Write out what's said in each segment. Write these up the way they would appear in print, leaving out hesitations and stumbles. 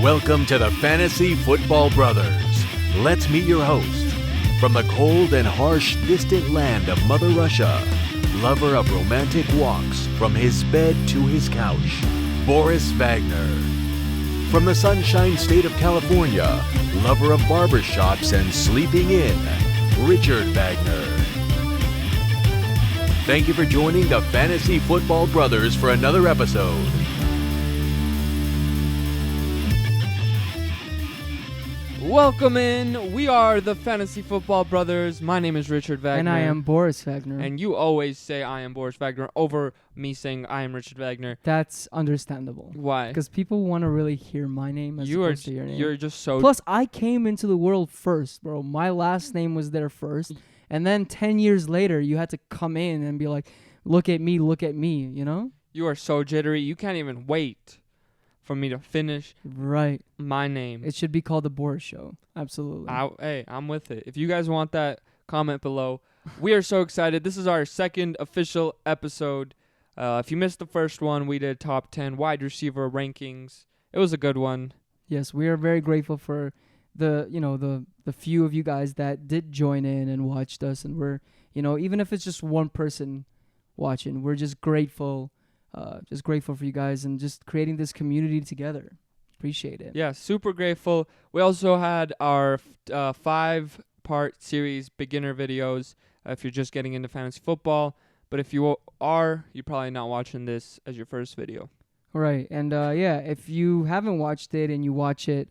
Welcome to the Fantasy Football Brothers. Let's meet your host. From the cold and harsh distant land of Mother Russia, lover of romantic walks from his bed to his couch, Boris Wagner. From the sunshine state of California, lover of barbershops and sleeping in, Richard Wagner. Thank you for joining the Fantasy Football Brothers for another episode. Welcome in. We are the Fantasy Football Brothers. My name is Richard Wagner. And I am Boris Wagner. And you always say I am Boris Wagner over me saying I am Richard Wagner. That's understandable. Why? Because people want to really hear my name as opposed to your name. You're just so... Plus, I came into the world first, bro. My last name was there first. And then 10 years later, you had to come in and be like, look at me, you know? You are so jittery. You can't even wait for me to finish my name. It should be called The Boris Show. Absolutely. Hey, I'm with it. If you guys want that, comment below. We are so excited. This is our second official episode. If you missed the first one, we did top 10 wide receiver rankings. It was a good one. Yes, we are very grateful for the few of you guys that did join in and watched us. And we're, even if it's just one person watching, we're just grateful. Just grateful for you guys and just creating this community together. Appreciate it. Yeah, super grateful. We also had our 5-part series beginner videos if you're just getting into fantasy football. But if you are, you're probably not watching this as your first video. Right. And if you haven't watched it and you watch it,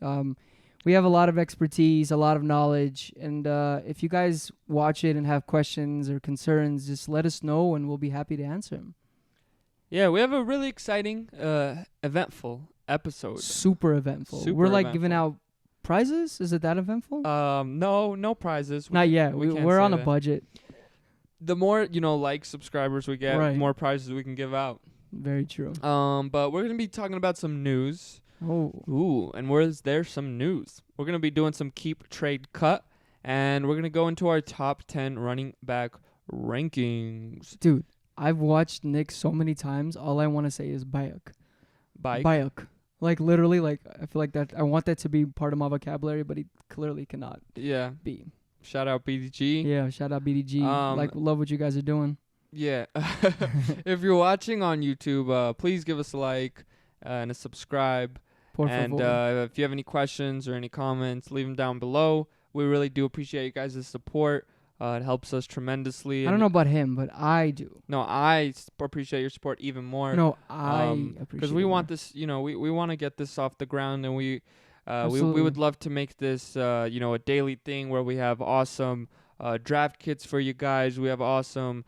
we have a lot of expertise, a lot of knowledge. And if you guys watch it and have questions or concerns, just let us know and we'll be happy to answer them. Yeah, we have a really exciting, eventful episode. Super eventful. We're giving out prizes? Is it that eventful? No prizes. Not yet. We're on a budget. The more, subscribers we get, the more prizes we can give out. Very true. But we're going to be talking about some news. Oh. Ooh, and where's there some news? We're going to be doing some keep, trade, cut, and we're going to go into our top 10 running back rankings. Dude. I've watched Nick so many times. All I want to say is Bayek. Bayek? Like, literally, I feel like that. I want that to be part of my vocabulary, but he clearly cannot be. Shout out BDG. Yeah, shout out BDG. Love what you guys are doing. Yeah. If you're watching on YouTube, please give us a like and a subscribe. Por and favor. If you have any questions or any comments, leave them down below. We really do appreciate you guys' support. It helps us tremendously. I don't know about him, but I do. No, I appreciate your support even more. No, I appreciate it. Because we want this, we want to get this off the ground, and we would love to make this, a daily thing where we have awesome draft kits for you guys. We have awesome,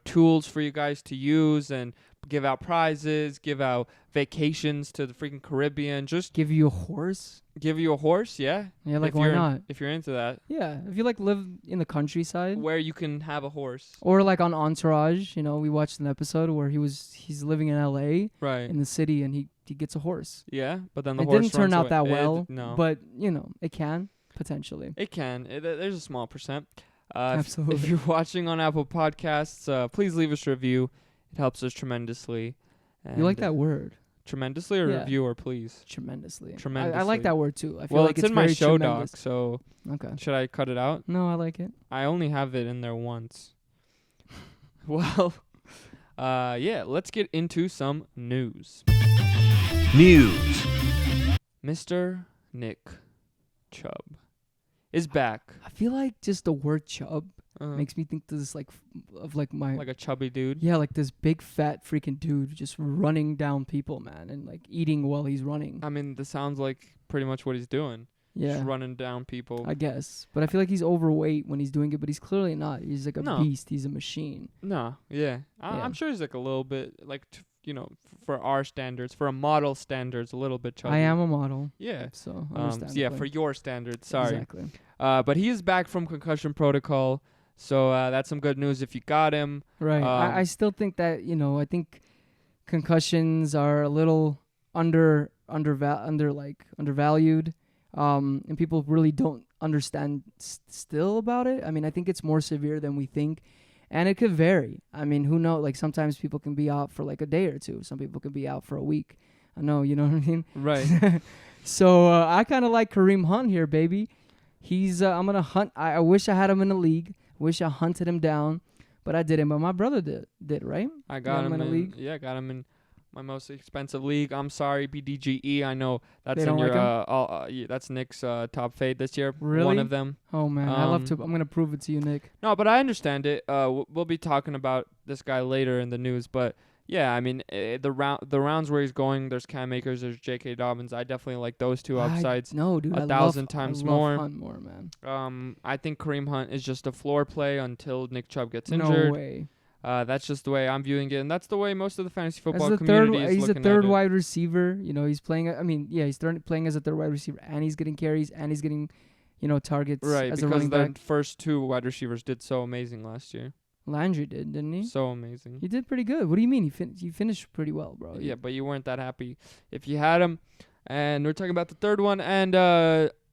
tools for you guys to use and give out prizes, give out vacations to the freaking Caribbean. Just give you a horse? Give you a horse, yeah. Yeah, why not? If you're into that. Yeah, if you live in the countryside. Where you can have a horse. Or on Entourage, we watched an episode where he's living in LA. Right. In the city and he gets a horse. Yeah, but then the horse horse didn't turn out away. that well. No. But, it can, potentially. It can. There's a small percent. Absolutely. If you're watching on Apple Podcasts, please leave us a review. It helps us tremendously. And you like that word? Tremendously or review or please? Tremendously. Tremendously. I like that word too. I feel like it's in my show tremendous. doc, so okay. Should I cut it out? No, I like it. I only have it in there once. Well, let's get into some news. News. Mr. Nick Chubb is back. I feel like just the word Chubb makes me think this of my like a chubby dude. Yeah, like this big fat freaking dude just running down people, man, and eating while he's running. I mean, this sounds like pretty much what he's doing. Yeah, just running down people. I guess, but I feel like he's overweight when he's doing it, but he's clearly not. He's like a beast. He's a machine. No, yeah. I'm sure he's a little bit for our standards, for a model standards, a little bit chubby. I am a model. Yeah. So for your standards. Sorry. Exactly. But he is back from concussion protocol. So that's some good news if you got him. Right. I still think that, I think concussions are a little undervalued. And people really don't understand still about it. I mean, I think it's more severe than we think. And it could vary. I mean, who knows? Sometimes people can be out for a day or two. Some people can be out for a week. I know, you know what I mean? Right. So I kind of like Kareem Hunt here, baby. He's I'm gonna hunt. I wish I had him in the league. Wish I hunted him down, but I didn't. But my brother did right? I got him in a league. Yeah, got him in my most expensive league. I'm sorry, BDGE. I know that's They in don't your like yeah, that's Nick's top fade this year. Really? One of them. Oh man, I love to. I'm gonna prove it to you, Nick. No, but I understand it. We'll be talking about this guy later in the news, but yeah, I mean the rounds where he's going. There's Cam Akers, there's J.K. Dobbins. I definitely like those two upsides. No, dude, 1,000 times I more. love Hunt more, man. I think Kareem Hunt is just a floor play until Nick Chubb gets injured. No way. That's just the way I'm viewing it, and that's the way most of the fantasy football community is he's a looking third at it. wide receiver. You know, he's playing. I mean, yeah, he's playing as a third wide receiver, and he's getting carries, and he's getting, targets. Right, as a because running the back. first two wide receivers did so amazing last year. Landry didn't he? So amazing. He did pretty good. What do you mean? He finished pretty well, bro. Yeah, but you weren't that happy if you had him. And we're talking about the third one. And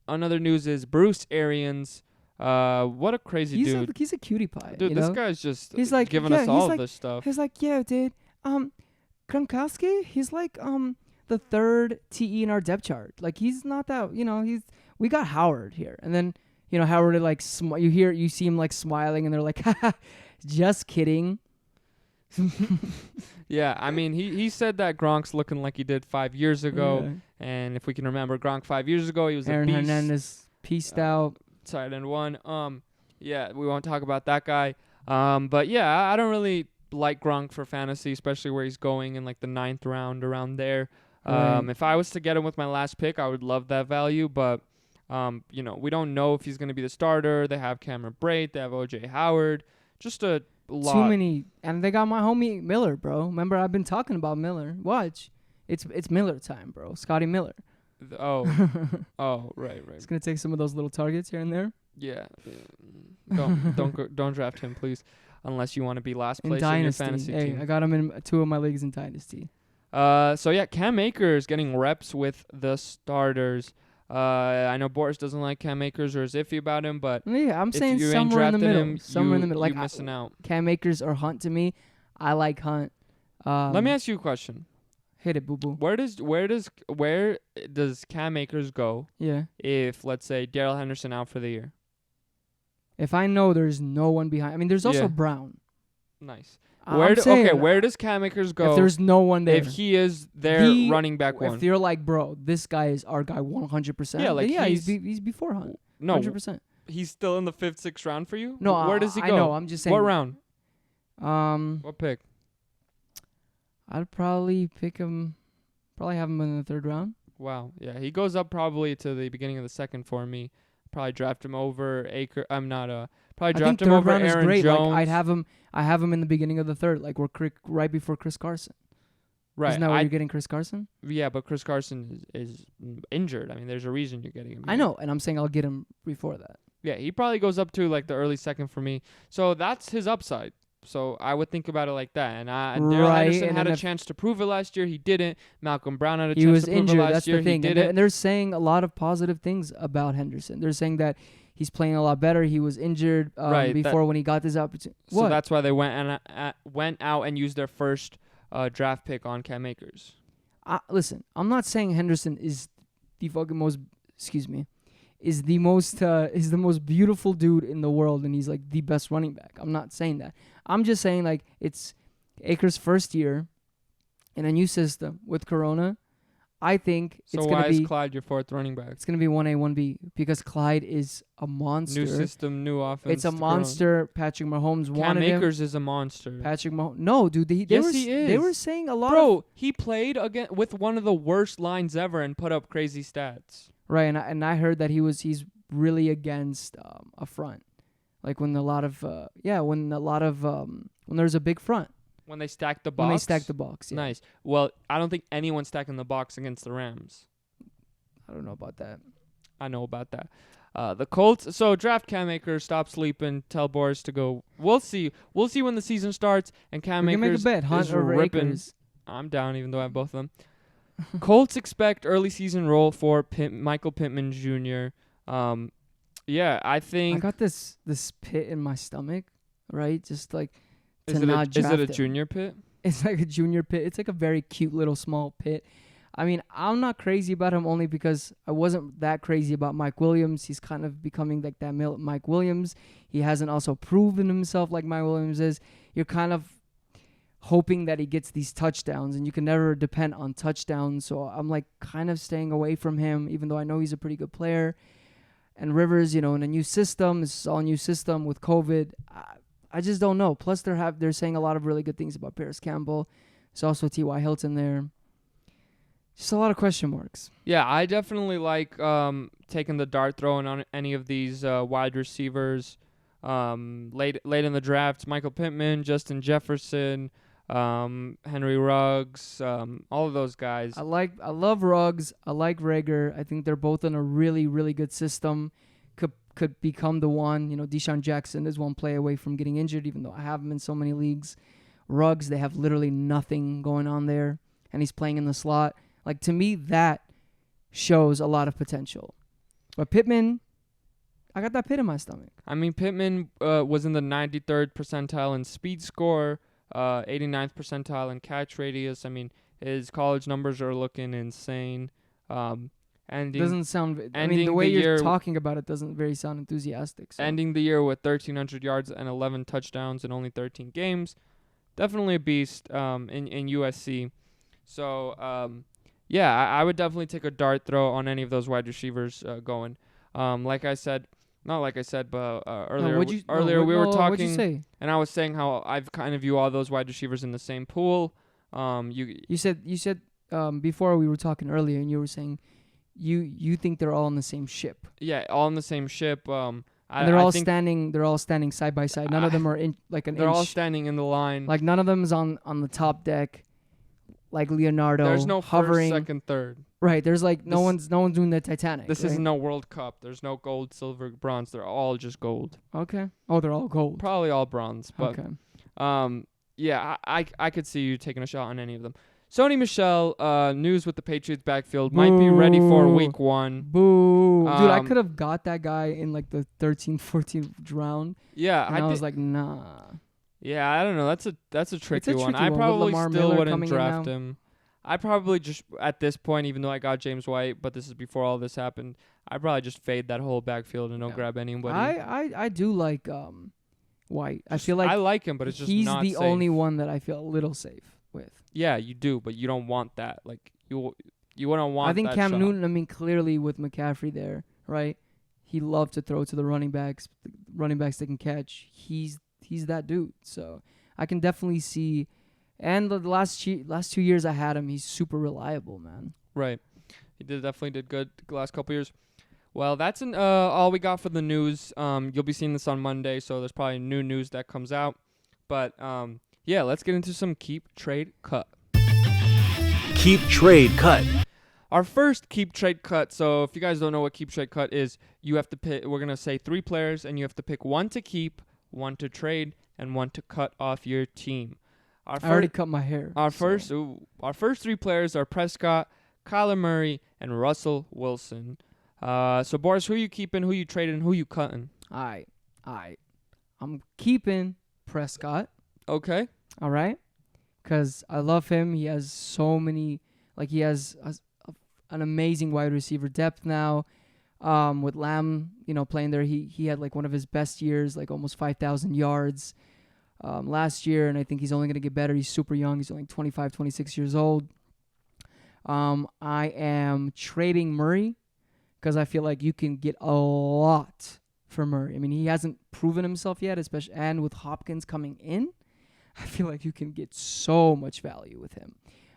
another news is Bruce Arians. What a crazy dude. He's a cutie pie. Dude, this guy's just he's like, giving us all this stuff. He's like, yeah, dude. Gronkowski, he's like the third TE in our depth chart. Like he's not that. We got Howard here, and then Howard like you see him like smiling, and they're like, haha. Just kidding. Yeah, I mean, he said that Gronk's looking like he did 5 years ago. Yeah. And if we can remember Gronk 5 years ago, he was Aaron a beast. Hernandez pieced out. Tight end one. Yeah, we won't talk about that guy. But yeah, I don't really like Gronk for fantasy, especially where he's going in like the 9th round around there. If I was to get him with my last pick, I would love that value. But we don't know if he's going to be the starter. They have Cameron Brate. They have O.J. Howard. Just a lot. Too many. And they got my homie Miller, bro. Remember, I've been talking about Miller. Watch. It's Miller time, bro. Scotty Miller. Oh, right. He's going to take some of those little targets here and there. Yeah. Don't draft him, please, unless you want to be last place in your fantasy team. I got him in 2 of my leagues in Dynasty. So yeah, Cam Akers getting reps with the starters. I know Boris doesn't like Cam Akers or is iffy about him, but yeah, I'm saying you somewhere in the middle. Somewhere in the middle. Like you're missing out. Cam Akers or Hunt to me. I like Hunt. Let me ask you a question. Hit it, boo boo. Where does Cam Akers go? Yeah. If let's say Darrell Henderson out for the year. If I know there's no one behind. I mean, there's also Brown. Nice. Where does Cam Akers go? If there's no one there. If he is their running back one. If you're like, bro, this guy is our guy 100%. Yeah, like he's before Hunt. No, 100%. He's still in the 5th, 6th round for you? No, where does he go? I know, I'm just saying. What round? What pick? I'd probably pick him. Probably have him in the 3rd round. Wow. Yeah, he goes up probably to the beginning of the 2nd for me. Probably draft him over Aker. I'm not probably draft him over Aaron great. Jones. Like I have him in the beginning of the 3rd, like we're right before Chris Carson. Right. Isn't that where you're getting Chris Carson? Yeah, but Chris Carson is injured. I mean, there's a reason you're getting him. I know, and I'm saying I'll get him before that. Yeah, he probably goes up to like the early 2nd for me. So that's his upside. So I would think about it like that. And Darrell Henderson had a chance to prove it last year. He didn't. Malcolm Brown had a chance to prove it last year. He was injured. That's the thing. He didn't. And they're saying a lot of positive things about Henderson. They're saying that he's playing a lot better. He was injured before when he got this opportunity. So that's why they went out and used their first draft pick on Cam Akers. Listen, I'm not saying Henderson is the fucking most. Excuse me. Is the most beautiful dude in the world, and he's like the best running back. I'm not saying that. I'm just saying like it's Akers' first year in a new system with Corona. I think it's going to be... So why is Clyde your 4th running back? It's going to be 1A, 1B because Clyde is a monster. New system, new offense. It's a monster. Patrick Mahomes wanted him. Cam Akers is a monster. Patrick Mahomes... No, dude. He is. They were saying a lot Bro, he played with one of the worst lines ever and put up crazy stats. Right, and I heard that he's really against a front. Like when there's a big front. When they stack the box? Yeah. Nice. Well, I don't think anyone's stacking the box against the Rams. I don't know about that. I know about that. The Colts. So draft Cam Akers. Stop sleeping. Tell Boris to go. We'll see. We'll see when the season starts. And Cam Akers make a bet. Hunt over ripping. Akers. I'm down, even though I have both of them. Colts expect early season role for Michael Pittman Jr. Yeah, I think I got this pit in my stomach, right? Just like is it a junior pit? It's like a junior pit. It's like a very cute little small pit. I mean, I'm not crazy about him only because I wasn't that crazy about Mike Williams. He's kind of becoming like that Mike Williams. He hasn't also proven himself like Mike Williams is. You're kind of hoping that he gets these touchdowns, and you can never depend on touchdowns. So I'm like kind of staying away from him, even though I know he's a pretty good player. And Rivers, in a new system, this is all new system with COVID. I just don't know. Plus, they're saying a lot of really good things about Paris Campbell. There's also T.Y. Hilton there. Just a lot of question marks. Yeah, I definitely like taking the dart throwing on any of these wide receivers late in the draft. Michael Pittman, Justin Jefferson, Henry Ruggs, all of those guys. I love Ruggs. I like Rager. I think they're both in a really, really good system. Could become the one. Deshaun Jackson is one play away from getting injured, even though I have him in so many leagues. Ruggs, they have literally nothing going on there, and he's playing in the slot. Like, to me, that shows a lot of potential. But Pittman, I got that pit in my stomach. I mean, Pittman was in the 93rd percentile in speed score, 89th percentile in catch radius. I mean, his college numbers are looking insane. Doesn't sound. I mean, the way you're talking about it doesn't very sound enthusiastic. So. Ending the year with 1,300 yards and 11 touchdowns in only 13 games, definitely a beast in USC. So yeah, I would definitely take a dart throw on any of those wide receivers going. Like I said, not like I said, but earlier we were talking, what'd you say? And I was saying how I've kind of view all those wide receivers in the same pool. You said before we were talking earlier, and you were saying you think they're all on the same ship. Yeah, all on the same ship. They're all standing side by side. None of them are in like an inch. They're all standing in the line. Like none of them is on the top deck. Like Leonardo, there's no hovering. First, second, third. Right, there's like no one's doing the Titanic. This isn't no World Cup. There's no gold, silver, bronze. They're all just gold. Okay. Oh, they're all gold. Probably all bronze, but okay. Yeah, I could see you taking a shot on any of them. Sony Michel, news with the Patriots backfield, might be ready for week 1. Boo. Dude, I could have got that guy in like the 13th, 14th round. Yeah, and I was like, nah. Yeah, I don't know. That's a tricky one. I probably still wouldn't draft him. I probably just, at this point, even though I got James White, but this is before all this happened, I'd probably just fade that whole backfield and don't grab anybody. I do like White. I feel like I like him, but it's just not he's the only one that I feel a little safe with. Yeah, you do, but you don't want that. Like you wouldn't want. I think that Cam shot. Newton. I mean, clearly with McCaffrey there, right? He loved to throw to the running backs. Running backs that can catch. He's that dude. So I can definitely see. And the last 2 years I had him, he's super reliable, man. Right. He definitely did good the last couple years. Well, that's all we got for the news. You'll be seeing this on Monday, so there's probably new news that comes out. But yeah, let's get into some keep, trade, cut. Keep, trade, cut. Our first keep, trade, cut. So if you guys don't know what keep, trade, cut is, you have to pick. We're gonna say 3 players, and you have to pick 1 to keep, 1 to trade, and 1 to cut off your team. I already cut my hair. Our first 3 players are Prescott, Kyler Murray, and Russell Wilson. So Boris, who you keeping, who you trading, who you cutting? All right. I'm keeping Prescott. Okay. All right. Because I love him. He has so many, like he has an amazing wide receiver depth now. With Lamb, playing there, he had like one of his best years, like almost 5,000 yards last year, and I think he's only going to get better. He's super young. He's only 25, 26 years old. I am trading Murray because I feel like you can get a lot for Murray. I mean, he hasn't proven himself yet, especially, and with Hopkins coming in, I feel like you can get so much value with him.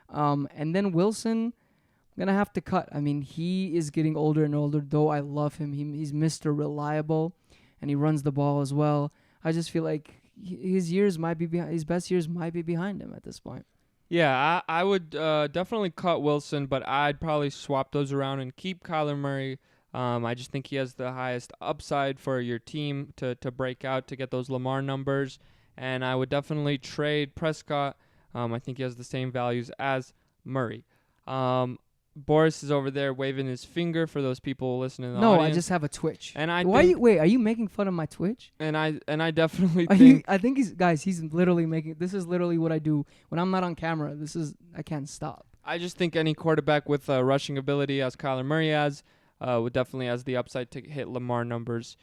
And then Wilson, I'm going to have to cut. I mean, he is getting older and older, though I love him. He's Mr. Reliable, and he runs the ball as well. I just feel like his years might be behind. His best years might be behind him at this point. Yeah, I would definitely cut Wilson, but I'd probably swap those around and keep Kyler Murray. I just think he has the highest upside for your team to break out, to get those Lamar numbers. And I would definitely trade Prescott. I think he has the same values as Murray. Boris is over there waving his finger for those people listening to the audience. I just have a twitch. And wait, are you making fun of my Twitch? And I definitely think he's literally making, this is literally what I do when I'm not on camera. I can't stop. I just think any quarterback with rushing ability, as Kyler Murray has, would definitely has the upside to hit Lamar numbers,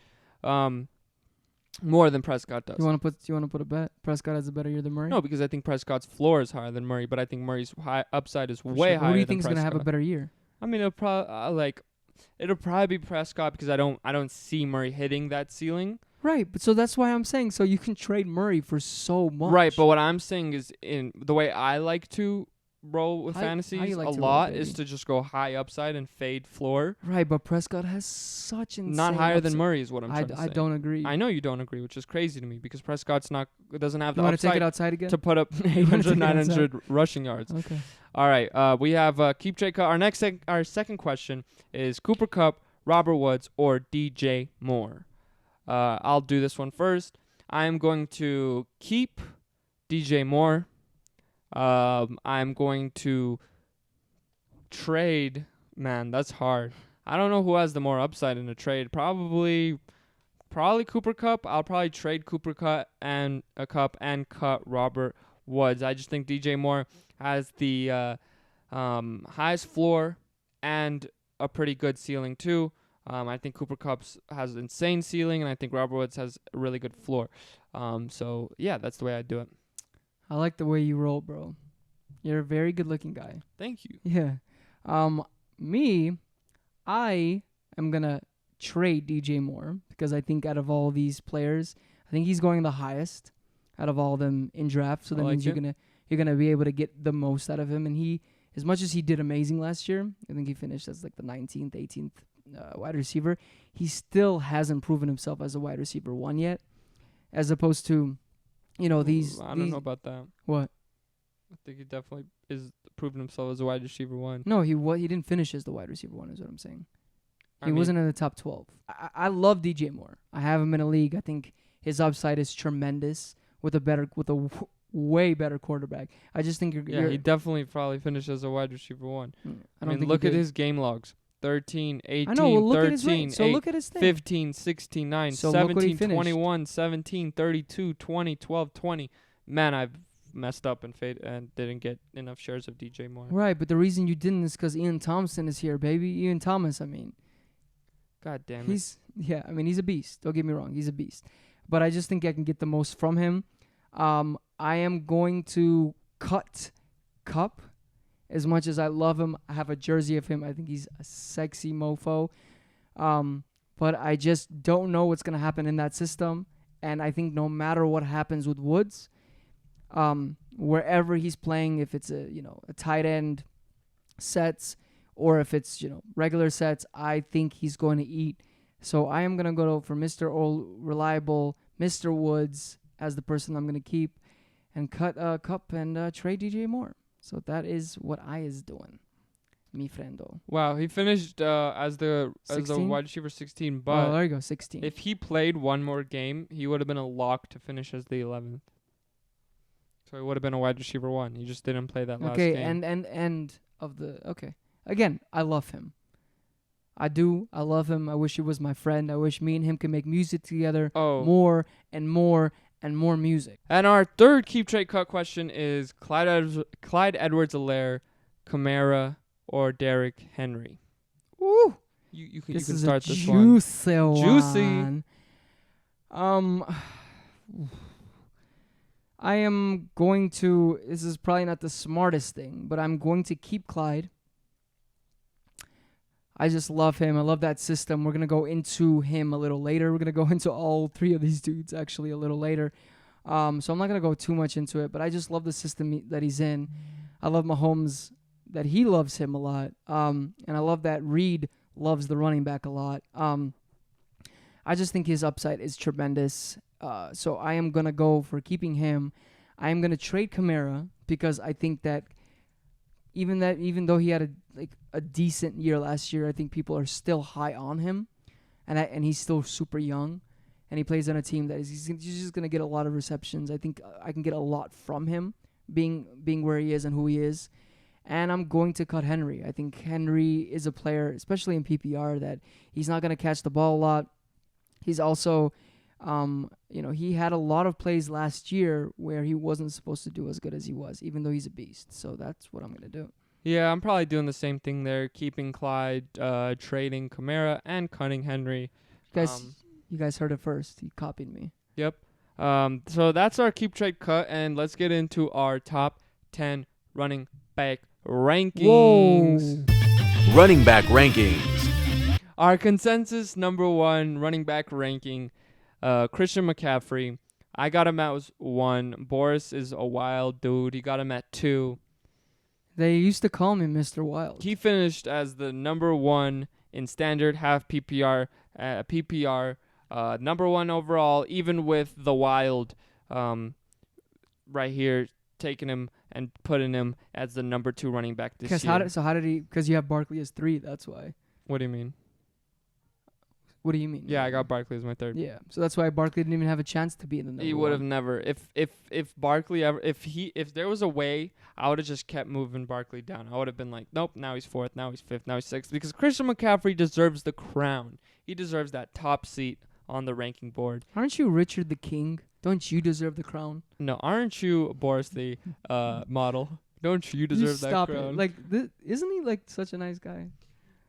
more than Prescott does. You want to put a bet? Prescott has a better year than Murray? No, because I think Prescott's floor is higher than Murray, but I think Murray's upside is way higher. Who do you think think is gonna have a better year? I mean, it'll probably be Prescott because I don't see Murray hitting that ceiling. Right, but so that's why I'm saying so you can trade Murray for so much. Right, but what I'm saying is in the way I like to roll with fantasies a lot is to just go high upside and fade floor. Right, but Prescott has such insane not higher upside. than Murray is what I'm trying to say. I don't agree. I know you don't agree, which is crazy to me because Prescott's doesn't have the upside. You want upside to take it outside again? to put up 800, 900 rushing yards. Okay. All right, we have Keep Trade Cut. Our second question is Cooper Kupp, Robert Woods, or DJ Moore. I'll do this one first. I am going to keep DJ Moore. I'm going to trade. Man, that's hard. I don't know who has the more upside in a trade. Probably Cooper Kupp. I'll probably trade Cooper Kupp and cut Robert Woods. I just think DJ Moore has the highest floor and a pretty good ceiling too. I think Cooper Kupp has insane ceiling, and I think Robert Woods has a really good floor. So, yeah, that's the way I do it. I like the way you roll, bro. You're a very good-looking guy. Thank you. Yeah. I am going to trade DJ Moore because I think out of all these players, I think he's going the highest out of all of them in draft. So that means you're gonna be able to get the most out of him. And he, as much as he did amazing last year, I think he finished as like the 19th, 18th wide receiver. He still hasn't proven himself as a wide receiver one yet, as opposed to, these. I don't know about that. What? I think he definitely is proven himself as a wide receiver one. No, he didn't finish as the wide receiver one. Is what I'm saying. He wasn't in the top 12. I love DJ Moore. I have him in a league. I think his upside is tremendous with a way better quarterback. I just think he definitely probably finished as a wide receiver one. I mean, look at his game logs. 13, 18, I know, well, look 13, so 8, look at his thing. 15, 16, 9, so 17, 21, 17, 32, 20, 12, 20. Man, I've messed up and didn't get enough shares of DJ Moore. Right, but the reason you didn't is because Ian Thompson is here, baby. Ian Thomas, I mean. God damn it. He's a beast. Don't get me wrong. He's a beast. But I just think I can get the most from him. I am going to cut Kupp. As much as I love him, I have a jersey of him. I think he's a sexy mofo. But I just don't know what's going to happen in that system. And I think no matter what happens with Woods, wherever he's playing, if it's a tight end sets or if it's regular sets, I think he's going to eat. So I am going to go for Mr. Reliable, Mr. Woods as the person I'm going to keep, and cut Kupp and trade DJ Moore. So that is what I is doing, mi friendo. Wow, he finished as the 16? wide receiver 16, but there you go, 16. If he played one more game, he would have been a lock to finish as the 11th. So he would have been a wide receiver one. He just didn't play that last game. Okay. Again, I love him. I do. I love him. I wish he was my friend. I wish me and him could make music together more and more and more music. And our third Keep Trade Cut question is Clyde Edwards-Helaire, Kamara, or Derrick Henry. Woo! You can start this one. Juicy. I am going to, this is probably not the smartest thing, but I'm going to keep Clyde. I just love him. I love that system. We're going to go into him a little later. We're going to go into all three of these dudes actually a little later. So I'm not going to go too much into it, but I just love the system that he's in. I love Mahomes, that he loves him a lot. And I love that Reed loves the running back a lot. I just think his upside is tremendous. So I am going to go for keeping him. I am going to trade Kamara because I think that even though he had a decent year last year, I think people are still high on him, and he's still super young, and he plays on a team that he's just going to get a lot of receptions. I think I can get a lot from him being where he is and who he is. And I'm going to cut Henry. I think Henry is a player, especially in PPR, that he's not going to catch the ball a lot. He's also he had a lot of plays last year where he wasn't supposed to do as good as he was, even though he's a beast. So that's what I'm going to do. Yeah, I'm probably doing the same thing there, keeping Clyde, trading Kamara, and cutting Henry. You guys heard it first. He copied me. Yep. So that's our keep, trade, cut, and let's get into our top 10 running back rankings. Whoa. Running back rankings. Our consensus number 1 running back ranking, Christian McCaffrey. I got him at 1. Boris is a wild dude. He got him at 2. They used to call me Mr. Wild. He finished as the number 1 in standard half PPR, number 1 overall, even with the Wild right here, taking him and putting him as the number 2 running back this year. How did he? Because you have Barkley as 3. That's why. What do you mean? What do you mean? Yeah, I got Barkley as my 3rd. Yeah, so that's why Barkley didn't even have a chance to be in the number. He would have never. If Barkley ever, if there was a way, I would have just kept moving Barkley down. I would have been like, nope, now he's 4th, now he's 5th, now he's 6th, because Christian McCaffrey deserves the crown. He deserves that top seat on the ranking board. Aren't you Richard the King? Don't you deserve the crown? No, aren't you Boris the model? Don't you deserve that stop crown? it. Like, isn't he like such a nice guy?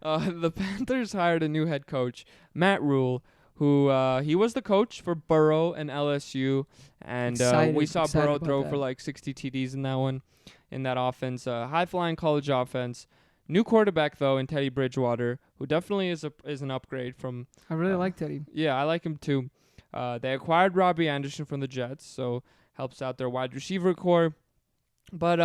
The Panthers hired a new head coach, Matt Rule, who he was the coach for Burrow and LSU, and we saw Burrow throw for like 60 TDs in that one, in that offense, high-flying college offense. New quarterback though in Teddy Bridgewater, who definitely is an upgrade from. I really like Teddy. Yeah, I like him too. They acquired Robbie Anderson from the Jets, so helps out their wide receiver core. But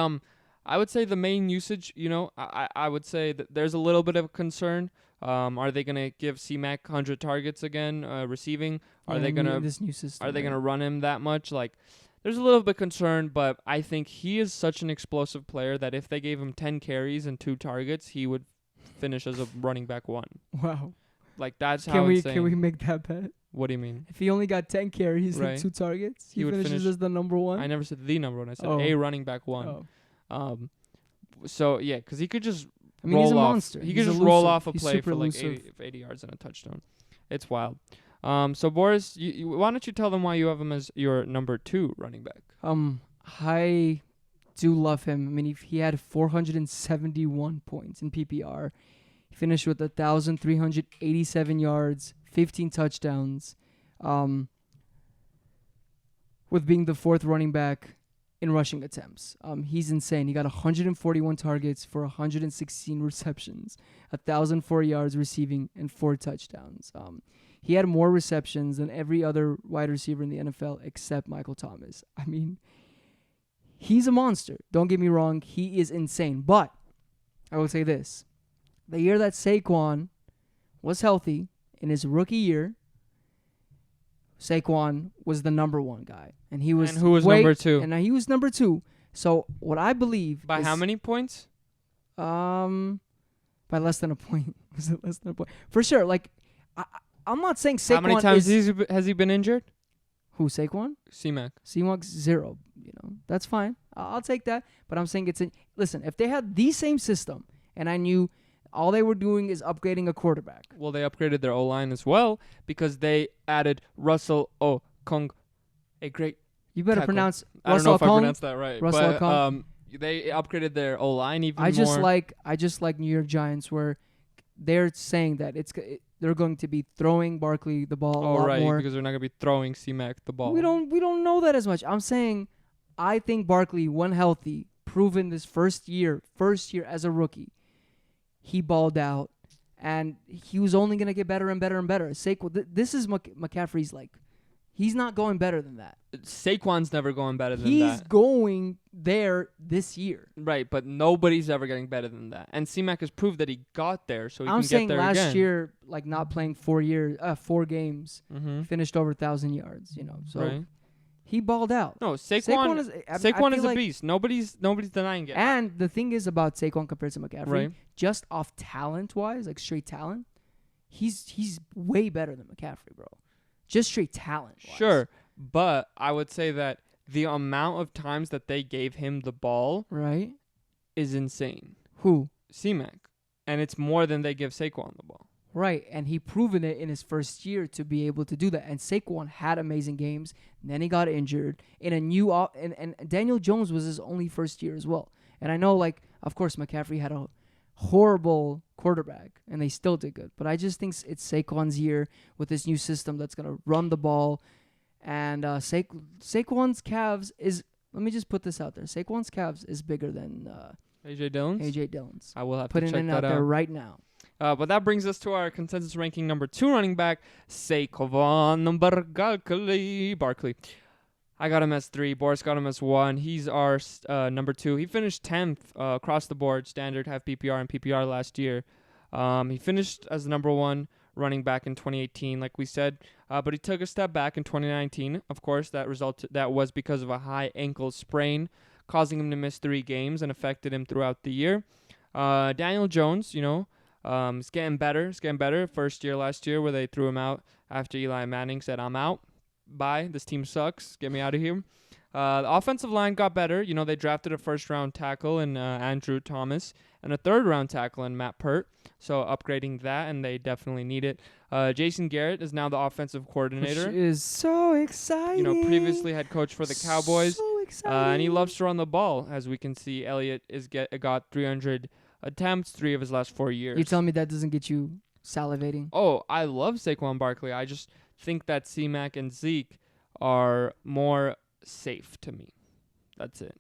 I would say the main usage, I would say that there's a little bit of concern. Are they going to give C-Mac 100 targets again, receiving? Are they going to run him that much? Like, there's a little bit of concern, but I think he is such an explosive player that if they gave him 10 carries and 2 targets, he would finish as a running back 1. Wow. Like, that's how insane. Can we make that bet? What do you mean? If he only got 10 carries and 2 targets, he finishes as the number 1? I never said the number 1. I said a running back 1. Oh. So, yeah, because he could just roll he's a off. monster. He could just roll off a play for like 80 yards and a touchdown. It's wild. So, Boris, why don't you tell them why you have him as your number 2 running back? I do love him. I mean, he had 471 points in PPR. He finished with 1,387 yards, 15 touchdowns, with being the 4th running back in rushing attempts. He's insane. He got 141 targets for 116 receptions, 1,004 yards receiving, and 4 touchdowns. He had more receptions than every other wide receiver in the NFL except Michael Thomas. I mean, he's a monster. Don't get me wrong. He is insane. But I will say this. The year that Saquon was healthy in his rookie year, Saquon was the number 1 guy. And he was who was number 2? And he was number 2. So what I believe by how many points? By less than a point. Was it less than a point? For sure. Like, I'm not saying Saquon. How many times has he been injured? Who, Saquon? C-Mac. C-Mac's 0. That's fine. I'll take that. But I'm saying listen, if they had the same system and I knew all they were doing is upgrading a quarterback. Well, they upgraded their O-line as well because they added Russell Okung, a great You better tackle. pronounce I don't Russell know if Okung. I pronounced that right. Russell but Okung. They upgraded their O-line even I just more. I just like New York Giants where they're saying that they're going to be throwing Barkley the ball a lot more. Because they're not going to be throwing C-Mac the ball. We don't know that as much. I'm saying I think Barkley, when healthy, proven this first year as a rookie, he balled out, and he was only going to get better and better and better. Saquon, this is McCaffrey's he's not going better than that. Saquon's never going better than that. He's going there this year. Right, but nobody's ever getting better than that. And C-Mac has proved that he got there, so he can get there again. I'm saying last year, not playing 4 games, finished over 1,000 yards, So right. He balled out. No, Saquon is a beast. Nobody's denying it. And the thing is about Saquon compared to McCaffrey, right. Just off talent-wise, straight talent, he's way better than McCaffrey, bro. Just straight talent-wise. Sure, but I would say that the amount of times that they gave him the ball right is insane. Who? C-Mac. And it's more than they give Saquon the ball. Right, and he proven it in his first year to be able to do that. And Saquon had amazing games. And then he got injured in a new and Daniel Jones was his only first year as well. And I know Of course, McCaffrey had a horrible quarterback, and they still did good. But I just think it's Saquon's year with this new system that's going to run the ball. And Saquon's calves is, let me just put this out there. Saquon's calves is bigger than AJ Dillon's. I will have to check that out. Putting it out there right now. But that brings us to our consensus ranking number 2 running back, Saquon Barkley. I got him as 3. Boris got him as 1. He's our number 2. He finished 10th across the board, standard, half PPR, and PPR last year. He finished as the number 1 running back in 2018, like we said, but he took a step back in 2019. Of course, that was because of a high ankle sprain, causing him to miss 3 games and affected him throughout the year. Daniel Jones, is getting better. First year last year where they threw him out after Eli Manning said, "I'm out. Bye. This team sucks. Get me out of here." The offensive line got better. They drafted a first-round tackle in Andrew Thomas and a third-round tackle in Matt Pert. So upgrading that, and they definitely need it. Jason Garrett is now the offensive coordinator. Which is so exciting. Previously head coach for the Cowboys. So exciting. And he loves to run the ball. As we can see, Elliot got 300 attempts 3 of his last 4 years. You telling me that doesn't get you salivating? Oh, I love Saquon Barkley. I just think that C-Mac and Zeke are more safe to me. That's it.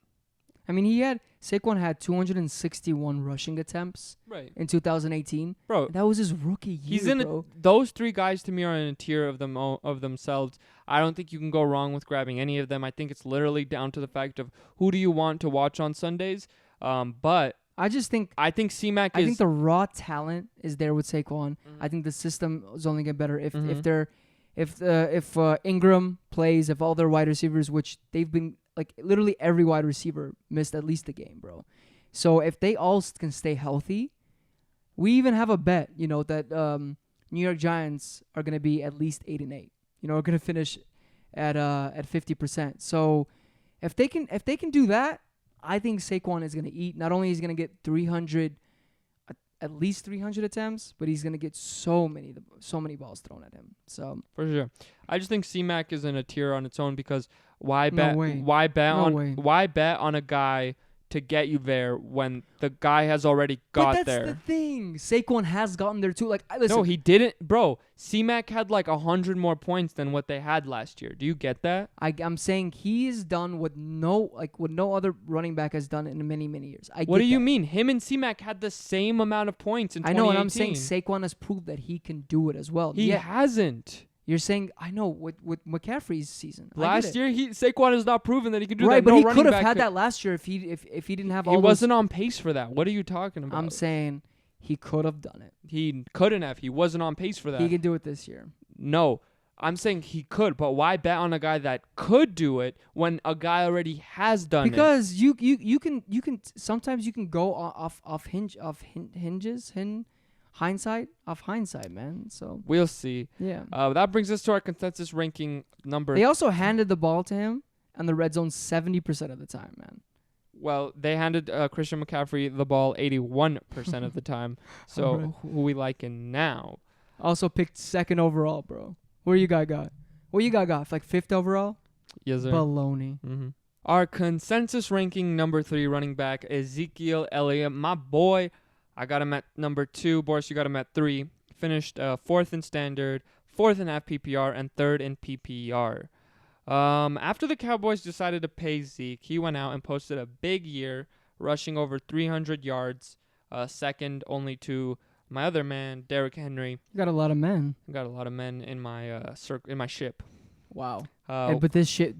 I mean, Saquon had 261 rushing attempts in 2018. Bro, that was his rookie year, those 3 guys to me are in a tier of themselves. I don't think you can go wrong with grabbing any of them. I think it's literally down to the fact of who do you want to watch on Sundays. But I think C-Mac I think the raw talent is there with Saquon. Mm-hmm. I think the system is only get better if Ingram plays, if all their wide receivers, which they've been like literally every wide receiver missed at least a game, bro. So if they all can stay healthy, we even have a bet, that New York Giants are gonna be at least 8-8. Are gonna finish at 50%. So if they can do that, I think Saquon is gonna eat. Not only is he gonna get at least 300 attempts, but he's gonna get so many balls thrown at him. So for sure, I just think C-Mac is in a tier on its own because why bet on a guy to get you there when the guy has already got there? But that's the thing. Saquon has gotten there too. Listen. No, he didn't, bro. C-Mac had 100 more points than what they had last year. Do you get that? I'm saying he's done what no other running back has done in many, many years. What do you mean? Him and C-Mac had the same amount of points in 2018. I know, and I'm saying Saquon has proved that he can do it as well. He hasn't. You're saying, I know, with McCaffrey's season. Last year, Saquon has not proven that he could do that. Right, but he could have had that last year if he didn't have all He wasn't on pace for that. What are you talking about? I'm saying he could have done it. He couldn't have. He wasn't on pace for that. He can do it this year. No, I'm saying he could, but why bet on a guy that could do it when a guy already has done because it? Because you can sometimes you can go off hindsight, man. So we'll see. Yeah. That brings us to our consensus ranking number. They also handed the ball to him in the red zone 70% of the time, man. Well, they handed Christian McCaffrey the ball 81% of the time. So right. Who we liking now? Also picked 2nd overall, bro. What you got? What you got? 5th overall? Yes, sir. Baloney. Mm-hmm. Our consensus ranking number 3 running back, Ezekiel Elliot, my boy. I got him at number 2. Boris, you got him at 3. Finished 4th in standard, 4th in half PPR, and 3rd in PPR. After the Cowboys decided to pay Zeke, he went out and posted a big year, rushing over 300 yards, second only to my other man, Derrick Henry. You got a lot of men. I got a lot of men in my in my ship. Wow. But this ship,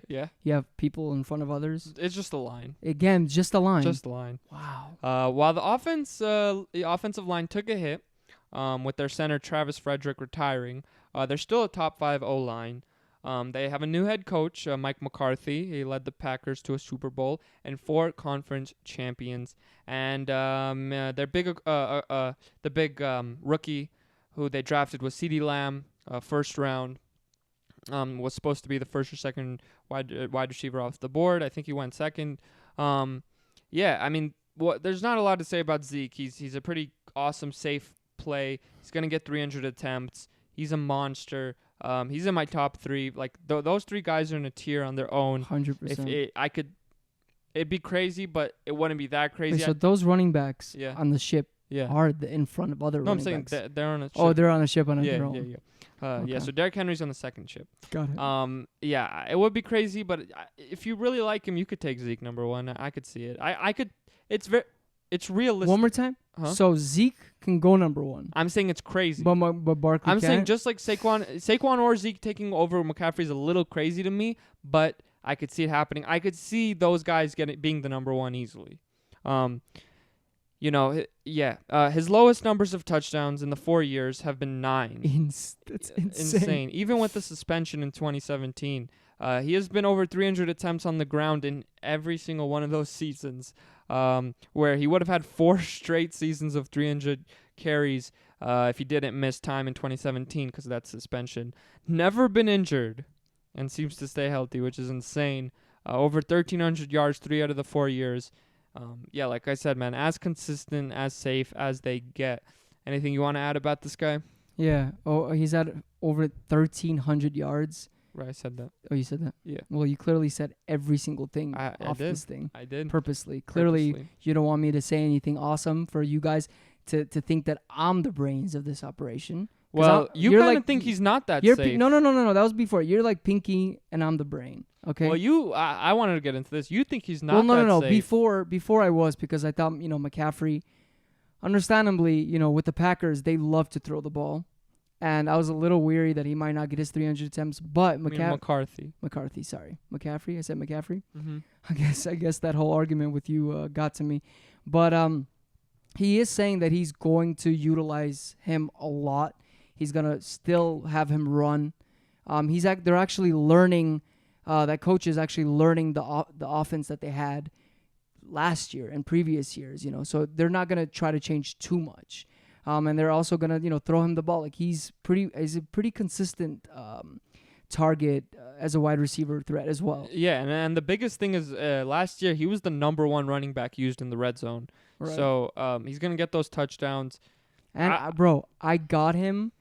yeah, you have people in front of others. It's just a line. Again, just a line. Just a line. Wow. While the offensive line took a hit, with their center Travis Frederick retiring, they're still a top 5 O-line. They have a new head coach, Mike McCarthy. He led the Packers to a Super Bowl and 4 conference champions. And their the big rookie who they drafted was CeeDee Lamb, first round. Was supposed to be the first or second wide receiver off the board. I think he went second. Yeah, I mean, there's not a lot to say about Zeke. He's a pretty awesome, safe play. He's gonna get 300 attempts. He's a monster. He's in my top 3. Like those 3 guys are in a tier on their own. 100%. If I could it'd be crazy, but it wouldn't be that crazy. Wait, so those running backs Yeah. on the ship Yeah. are in front of other No, I'm running saying backs. they're on a ship. Oh, they're on a ship on yeah, their own. yeah, yeah. Okay. Yeah, so Derrick Henry's on the second ship. Got it. Yeah, it would be crazy, but if you really like him, you could take Zeke number 1. I could see it. I could. It's realistic. One more time. Huh? So Zeke can go number 1. I'm saying it's crazy. But Barkley I'm can't? saying just like Saquon or Zeke taking over McCaffrey is a little crazy to me, but I could see it happening. I could see those guys being the number 1 easily. His lowest numbers of touchdowns in the 4 years have been 9. That's insane. Even with the suspension in 2017, he has been over 300 attempts on the ground in every single one of those seasons, where he would have had 4 straight seasons of 300 carries if he didn't miss time in 2017 because of that suspension. Never been injured and seems to stay healthy, which is insane. Over 1,300 yards 3 out of the 4 years. Like I said, man, as consistent, as safe as they get. Anything you want to add about this guy? Yeah. Oh, he's at over 1,300 yards. Right, I said that. Oh, you said that? Yeah. Well, you clearly said every single thing I off did. this thing. I did. Purposely. Clearly, Purposely. you don't want me to say anything awesome for you guys to think that I'm the brains of this operation. Well, you kind of like, think he's not that you're safe. No. That was before. You're like Pinky, and I'm the brain. Okay. Well, I wanted to get into this. You think he's not well, that no. safe. Before I was, because I thought, McCaffrey, understandably, with the Packers, they love to throw the ball. And I was a little weary that he might not get his 300 attempts. But McCarthy, sorry. McCaffrey? I said McCaffrey? Mm-hmm. I guess that whole argument with you got to me. But he is saying that he's going to utilize him a lot. He's going to still have him run. They're actually learning, that coach is actually learning the offense that they had last year and previous years, So they're not going to try to change too much. And they're also going to, throw him the ball. Like he's a pretty consistent target as a wide receiver threat as well. Yeah, and the biggest thing is last year he was the number 1 running back used in the red zone. Right. So he's going to get those touchdowns. And I got him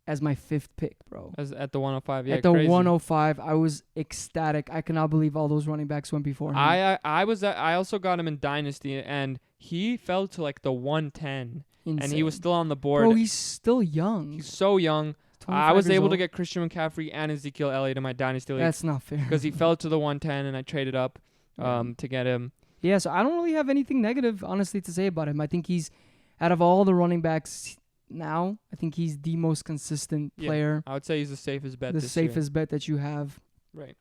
as my 5th pick, bro. At the 105, yeah. At the crazy. 105, I was ecstatic. I cannot believe all those running backs went before him. I also got him in Dynasty, and he fell to like the 110. Insane. And he was still on the board. Bro, he's still young. He's so young. I was able to get Christian McCaffrey and Ezekiel Elliott in my Dynasty League. That's not fair. Because he fell to the 110, and I traded up to get him. Yeah, so I don't really have anything negative, honestly, to say about him. I think he's, out of all the running backs now, I think he's the most consistent player. I would say he's the safest bet this year. The safest bet that you have. Right.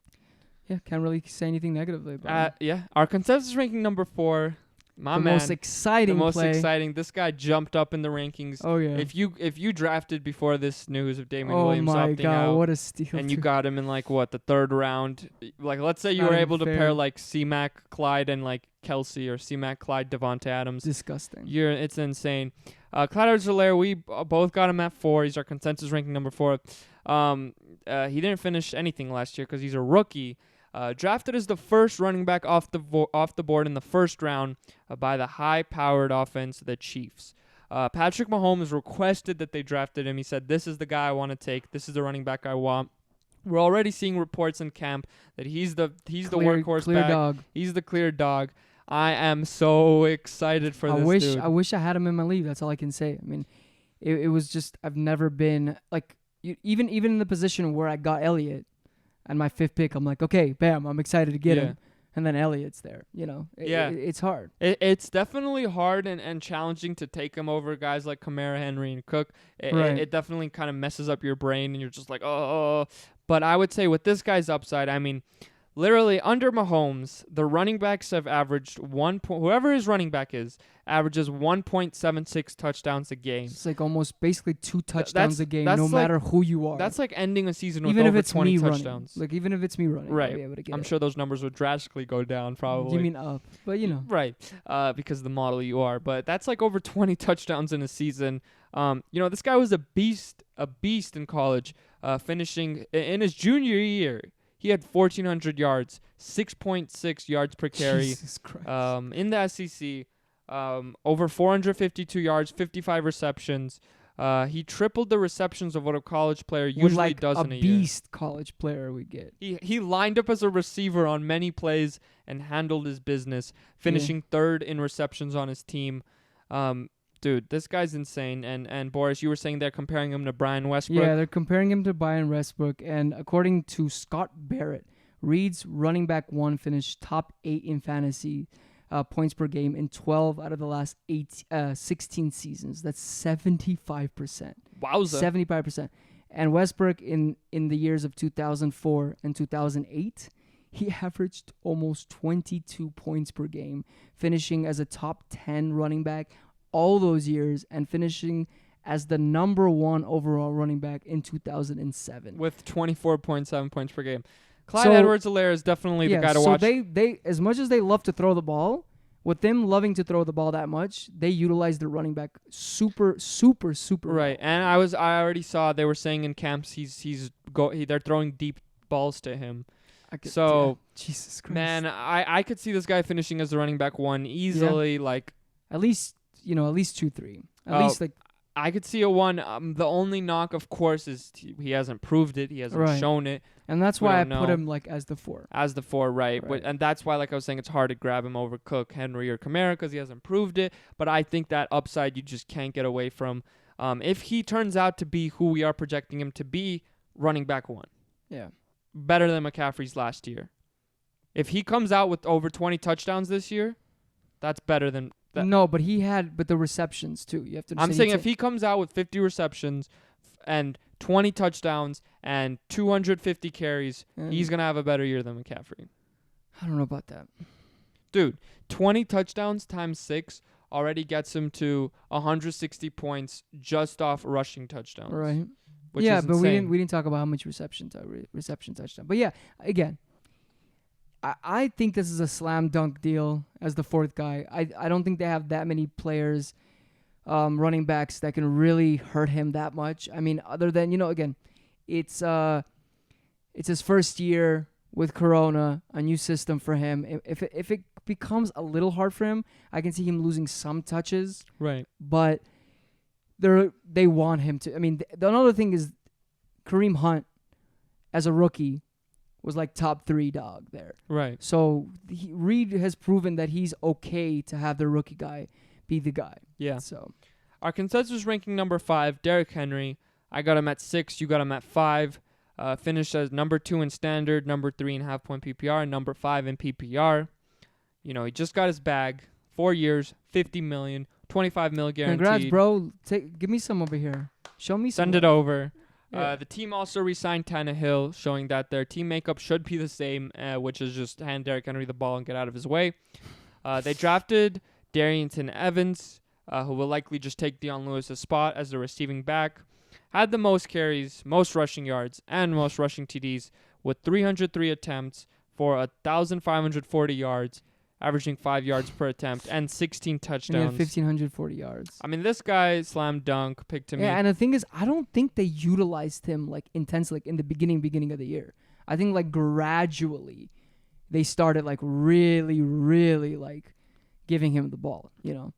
Yeah, can't really say anything negatively about him. Yeah, our consensus ranking number 4. The most exciting. This guy jumped up in the rankings. Oh yeah. If you drafted before this news of Damien oh Williams my opting God, out, what a steal! And you got him in the 3rd round. Like let's say you were able to pair like C-Mac, Clyde, and like Kelsey, or C-Mac, Clyde, Devontae Adams. Disgusting. It's insane. Clyde Helaire, we both got him at 4. He's our consensus ranking number 4. He didn't finish anything last year because he's a rookie. Drafted as the first running back off the board in the 1st round by the high-powered offense, the Chiefs. Patrick Mahomes requested that they drafted him. He said, "This is the guy I want to take. This is the running back I want." We're already seeing reports in camp that he's the workhorse clear back. Dog. He's the clear dog. I am so excited for this dude. I wish I had him in my league. That's all I can say. I mean, it was just, I've never been like, even in the position where I got Elliot. And my 5th pick, I'm like, okay, bam, I'm excited to get him. And then Elliott's there, it's hard. It's definitely hard and challenging to take him over guys like Kamara, Henry, and Cook. It definitely kind of messes up your brain, and you're just like, oh. But I would say with this guy's upside, I mean, literally under Mahomes, the running backs have averaged whoever his running back is, averages 1.76 touchdowns a game. It's like almost basically 2 touchdowns a game, no matter who you are. That's like ending a season with even over if it's 20 me touchdowns. Running. Like even if it's me running, right? I'll be able to get I'm sure those numbers would drastically go down, probably. You mean up? But right? Because of the model you are. But that's like over 20 touchdowns in a season. This guy was a beast in college. Finishing in his junior year, he had 1,400 yards, 6.6 yards per carry. Jesus Christ. In the SEC, over 452 yards, 55 receptions. He tripled the receptions of what a college player usually does in a year. A beast college player we get. He lined up as a receiver on many plays and handled his business, finishing third in receptions on his team. Dude, this guy's insane. And Boris, you were saying they're comparing him to Brian Westbrook. Yeah, they're comparing him to Brian Westbrook. And according to Scott Barrett, Reed's running back 1 finished top 8 in fantasy points per game in 12 out of the last 16 seasons. That's 75%. Wowza. 75%. And Westbrook in the years of 2004 and 2008, he averaged almost 22 points per game, finishing as a top 10 running back all those years and finishing as the number 1 overall running back in 2007. With 24.7 points per game. Clyde Edwards-Helaire is definitely the guy to watch. So they as much as they love to throw the ball, with them loving to throw the ball that much, they utilize the running back super right. well. And I already saw they were saying in camps they're throwing deep balls to him. Jesus Christ. Man, I could see this guy finishing as the running back 1 easily. Yeah. Like at least 2-3. At least like I could see a 1. The only knock, of course, is he hasn't proved it. He hasn't shown it. And that's why I put him like as the 4. As the 4, right. And that's why, like I was saying, it's hard to grab him over Cook, Henry, or Kamara because he hasn't proved it. But I think that upside you just can't get away from. If he turns out to be who we are projecting him to be, running back 1. Yeah. Better than McCaffrey's last year. If he comes out with over 20 touchdowns this year, that's better than... No, but the receptions too. You have to. I'm saying if he comes out with 50 receptions and 20 touchdowns and 250 carries, he's gonna have a better year than McCaffrey. I don't know about that, dude. 20 touchdowns times 6 already gets him to 160 points just off rushing touchdowns. Right. Which is but insane. we didn't talk about how much reception touchdown. But yeah, again. I think this is a slam dunk deal as the 4th guy. I don't think they have that many players, running backs that can really hurt him that much. I mean, other than, again, it's his first year with Corona, a new system for him. If it becomes a little hard for him, I can see him losing some touches. Right. But they want him to. I mean, another thing is Kareem Hunt as a rookie was like top 3 dog there. Right. So Reed has proven that he's okay to have the rookie guy be the guy. Yeah. So our consensus ranking number 5, Derrick Henry. I got him at 6. You got him at 5. Finished as number 2 in standard, number 3 in half-point PPR, and number 5 in PPR. He just got his bag. 4 years, $50 million, $25 million guaranteed. Congrats, bro. Give me some over here. Show me some. Send it over. Yeah. The team also re-signed Tannehill, showing that their team makeup should be the same, which is just hand Derrick Henry the ball and get out of his way. They drafted Darrington Evans, who will likely just take Dion Lewis' spot as the receiving back. Had the most carries, most rushing yards, and most rushing TDs with 303 attempts for 1,540 yards, averaging 5 yards per attempt, and 16 touchdowns. And he had 1,540 yards. I mean, this guy slam dunk pick to me. Yeah, and the thing is, I don't think they utilized him like intensely like in the beginning of the year. I think like gradually they started like really, really like giving him the ball,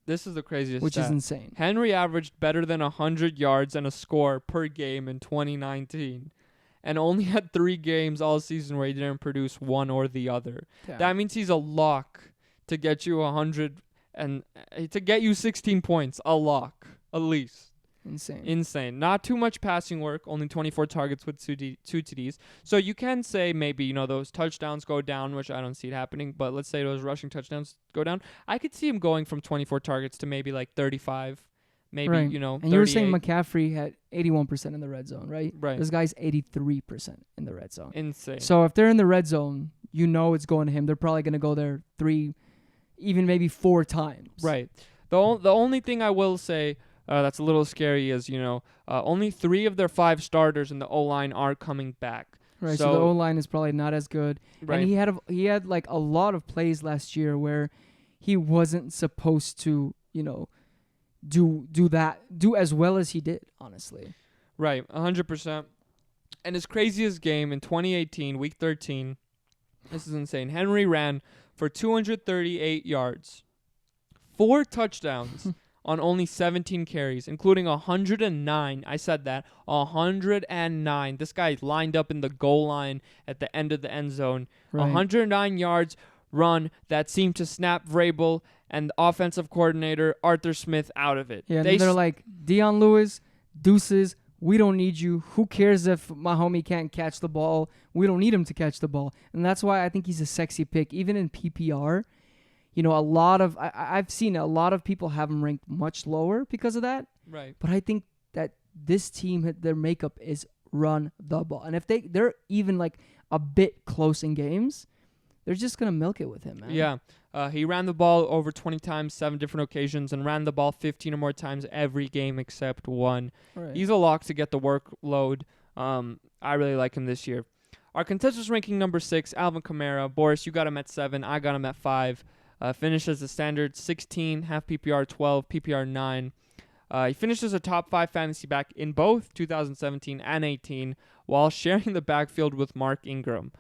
This is the craziest which stat. is insane. Henry averaged better than 100 yards and a score per game in 2019. And only had 3 games all season where he didn't produce one or the other. Yeah. That means he's a lock to get you 100 and to get you 16 points. A lock, at least. Insane. Not too much passing work. Only 24 targets with 2 TDs. So you can say maybe, those touchdowns go down, which I don't see it happening. But let's say those rushing touchdowns go down. I could see him going from 24 targets to maybe like 35. Maybe, right. And 38. You were saying McCaffrey had 81% in the red zone, right? Right. This guy's 83% in the red zone. Insane. So if they're in the red zone, it's going to him. They're probably going to go there 3, even maybe 4 times. Right. The only thing I will say that's a little scary is, only 3 of their 5 starters in the O-line are coming back. Right, so the O-line is probably not as good. Right. And he had like a lot of plays last year where he wasn't supposed to, do as well as he did, honestly. Right, 100%. And his craziest game in 2018, week 13, this is insane. Henry ran for 238 yards, 4 touchdowns on only 17 carries, including 109. I said that. 109. This guy lined up in the goal line at the end of the end zone. Right. 109 yards run that seemed to snap Vrabel and the offensive coordinator Arthur Smith out of it. Yeah, they're like, Deion Lewis, deuces, we don't need you. Who cares if my homie can't catch the ball? We don't need him to catch the ball. And that's why I think he's a sexy pick. Even in PPR, you know, I've seen a lot of people have him ranked much lower because of that. Right. But I think that this team, their makeup is run the ball. And if they're even like a bit close in games, they're just going to milk it with him, man. Yeah. He ran the ball over 20 times, 7 different occasions, and ran the ball 15 or more times every game except one. Right. He's a lock to get the workload. I really like him this year. Our consensus ranking number 6, Alvin Kamara. Boris, you got him at 7. I got him at 5. Finishes the standard 16, half PPR 12, PPR 9. He finishes a top 5 fantasy back in both 2017 and 18 while sharing the backfield with Mark Ingram.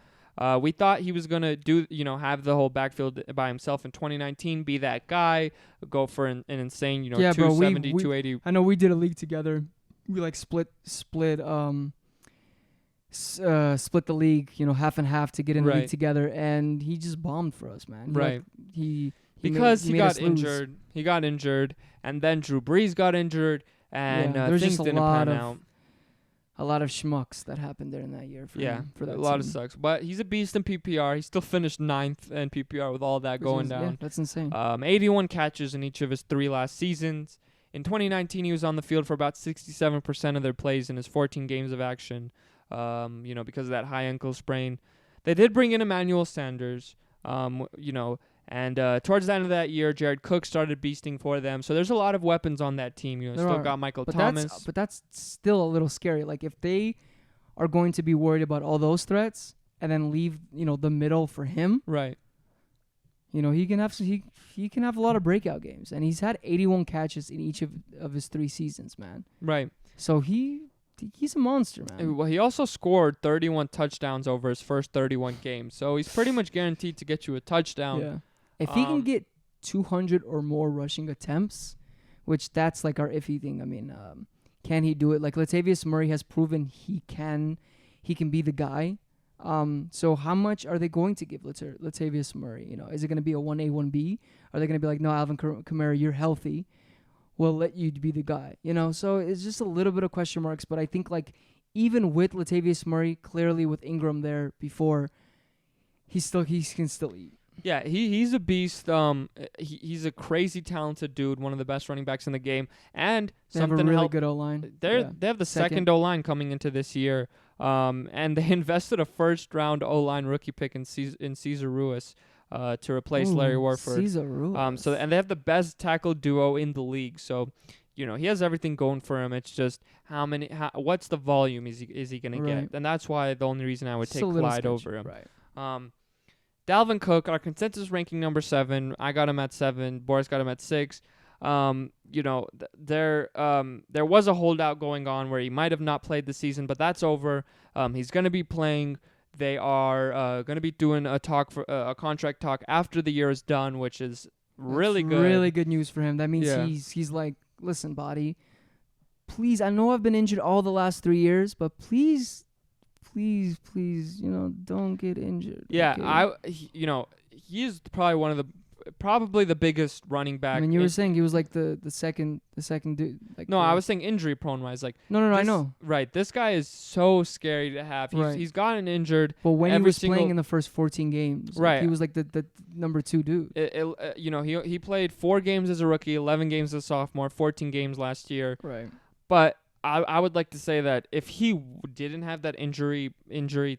We thought he was going to have the whole backfield by himself in 2019, be that guy, go for an insane, 270, 280. I know we did a league together. We like split the league, half and half to get in the league together, and he just bombed for us, man. He got injured. He got injured, and then Drew Brees got injured, and things didn't pan out. A lot of schmucks that happened there in that year for him, for that a lot team. of sucks. But he's a beast in PPR. He still finished 9th in PPR with all that going down. Yeah, that's insane. 81 catches in each of his 3 last seasons. In 2019, he was on the field for about 67% of their plays in his 14 games of action. Because of that high ankle sprain. They did bring in Emmanuel Sanders, and towards the end of that year, Jared Cook started beasting for them. So there's a lot of weapons on that team. Got Michael Thomas. But that's still a little scary. Like, if they are going to be worried about all those threats and then leave, the middle for him. Right. He can have a lot of breakout games. And he's had 81 catches in each of his 3 seasons, man. Right. So he's a monster, man. Well, he also scored 31 touchdowns over his first 31 games. So he's pretty much guaranteed to get you a touchdown. Yeah. If he can get 200 or more rushing attempts, which that's like our iffy thing. I mean, can he do it? Like, Latavius Murray has proven he can be the guy. So how much are they going to give Latavius Murray? Is it going to be a 1A, 1B? Are they going to be like, no, Alvin Kamara, you're healthy. We'll let you be the guy, So it's just a little bit of question marks. But I think, like, even with Latavius Murray, clearly with Ingram there before, he can still eat. Yeah, he's a beast. He's a crazy talented dude, one of the best running backs in the game, and they have a really good O-line. They have the second O-line coming into this year, and they invested a first-round O-line rookie pick in Cesar Ruiz to replace Larry Warford. Cesar Ruiz. And they have the best tackle duo in the league. So, he has everything going for him. It's just what's the volume is he going to get? And that's why the only reason I would take Clyde over him. Right. Dalvin Cook, our consensus ranking number 7. I got him at 7. Boris got him at 6. There was a holdout going on where he might have not played the season, but that's over. He's going to be playing. They are going to be doing a contract talk after the year is done, which is really good. Really good news for him. That means he's like, listen, body, please. I know I've been injured all the last 3 years, but please, don't get injured. Yeah, okay? He's probably the biggest running back. I mean, you were saying he was like the second dude. Like, no, I was saying injury prone wise. Like, no, I know. Right, this guy is so scary to have. He's gotten injured. But when he was playing in the first 14 games, he was like the number 2 dude. He played 4 games as a rookie, 11 games as a sophomore, 14 games last year. Right. But I would like to say that if he didn't have that injury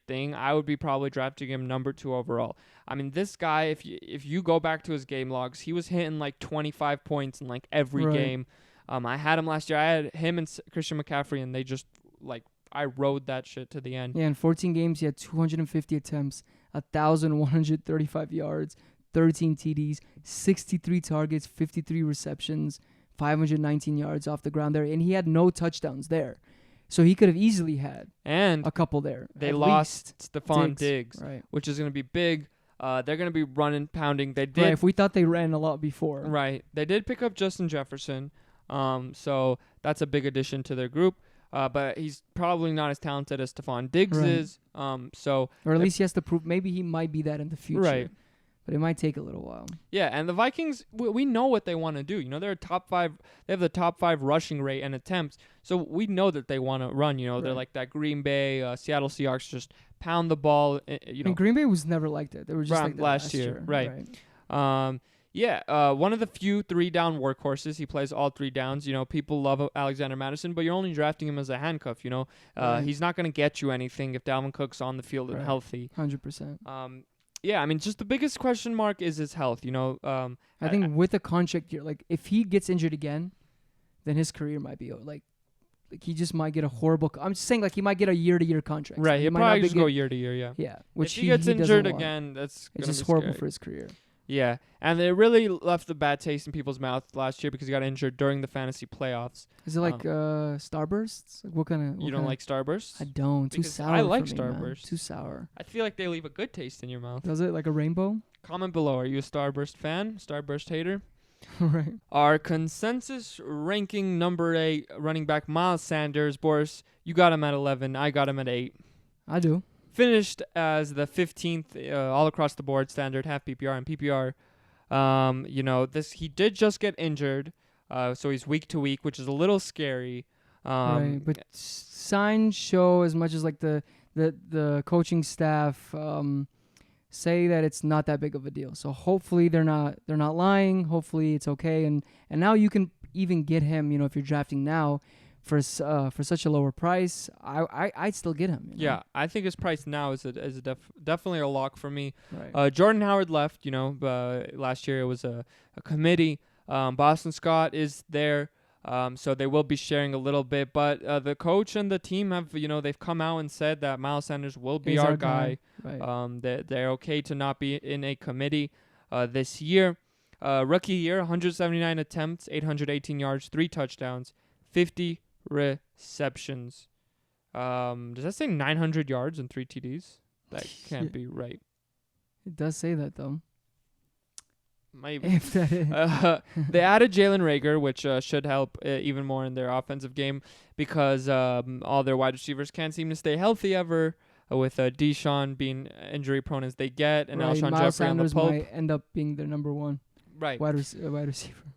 thing, I would be probably drafting him number 2 overall. I mean, this guy, if you go back to his game logs, he was hitting like 25 points in like every game. I had him last year. I had him and Christian McCaffrey, and they just I rode that shit to the end. Yeah, in 14 games, he had 250 attempts, 1,135 yards, 13 TDs, 63 targets, 53 receptions, 519 yards off the ground there, and he had no touchdowns there. So he could have easily had a couple there. They lost Stephon Diggs, which is going to be big. They're going to be running, pounding. They did. Right, if we thought they ran a lot before. Right. They did pick up Justin Jefferson. So that's a big addition to their group. But he's probably not as talented as Stephon Diggs is. Or at least he has to prove. Maybe he might be that in the future. Right. But it might take a little while. Yeah, and the Vikings, we know what they want to do. They're top 5. They have the top 5 rushing rate and attempts. So we know that they want to run. They're like that Green Bay, Seattle Seahawks, just pound the ball. And Green Bay was never like that. They were just like that last year. Right. One of the few 3-down workhorses. He plays all 3 downs. People love Alexander Madison, but you're only drafting him as a handcuff. He's not going to get you anything if Dalvin Cook's on the field and healthy. 100%. Just the biggest question mark is his health. I think with a contract year, like if he gets injured again, then his career might be like he just might get a horrible. I'm just saying, like he might get a year-to-year contract. Right, he he'll probably just go year to year. Yeah. Yeah, which if he gets injured again, it's just horrible for his career. Yeah, and it really left a bad taste in people's mouth last year because he got injured during the fantasy playoffs. Is it like Starbursts? Like what kind of? You don't like Starbursts? I don't. Too sour. I like for me, Starbursts. Man. Too sour. I feel like they leave a good taste in your mouth. Does it like a rainbow? Comment below. Are you a Starburst fan? Starburst hater? Right. Our consensus ranking number 8 running back Miles Sanders. Boris, you got him at 11. I got him at 8. I do. Finished as the 15th all across the board, standard, half PPR and PPR. He did just get injured, so he's week to week, which is a little scary. Right, but signs show as much as like the coaching staff say that it's not that big of a deal. So hopefully they're not lying. Hopefully it's okay, and now you can even get him. If you're drafting now. For such a lower price, I'd still get him. Yeah, I think his price now is definitely a lock for me. Right. Jordan Howard left. Last year it was a committee. Boston Scott is there, so they will be sharing a little bit. But the coach and the team have they've come out and said that Miles Sanders will be our guy. Right. They're okay to not be in a committee this year. Rookie year, 179 attempts, 818 yards, 3 touchdowns, 50 receptions. Does that say 900 yards and 3 TDs? That can't be right. It does say that though. Maybe. If that is. They added Jalen Reagor, which should help even more in their offensive game because all their wide receivers can't seem to stay healthy ever. With Deshaun being injury prone as they get, and Alshon Miles Jeffrey Sanders on the Pope might end up being their number 1 wide receiver.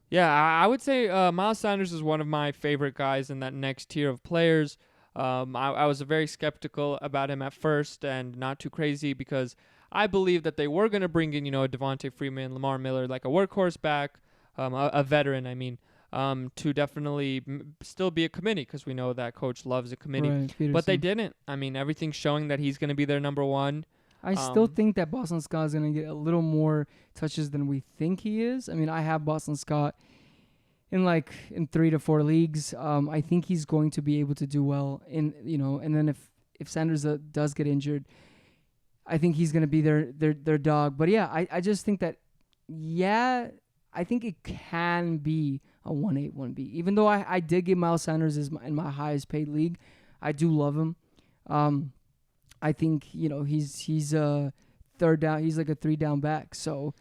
Yeah, I would say Miles Sanders is one of my favorite guys in that next tier of players. I was very skeptical about him at first and not too crazy because I believe that they were going to bring in, a Devontae Freeman, Lamar Miller, like a workhorse back, a veteran, to definitely still be a committee because we know that coach loves a committee. Right, but they didn't. Everything's showing that he's going to be their number 1. I still think that Boston Scott is going to get a little more touches than we think he is. I have Boston Scott in 3 to 4 leagues. I think he's going to be able to do well and then if Sanders does get injured, I think he's going to be their dog. But yeah, I just think that I think it can be a 1A, 1B. Even though I did get Miles Sanders in my highest paid league, I do love him. I think he's a third down. He's like a 3-down back. So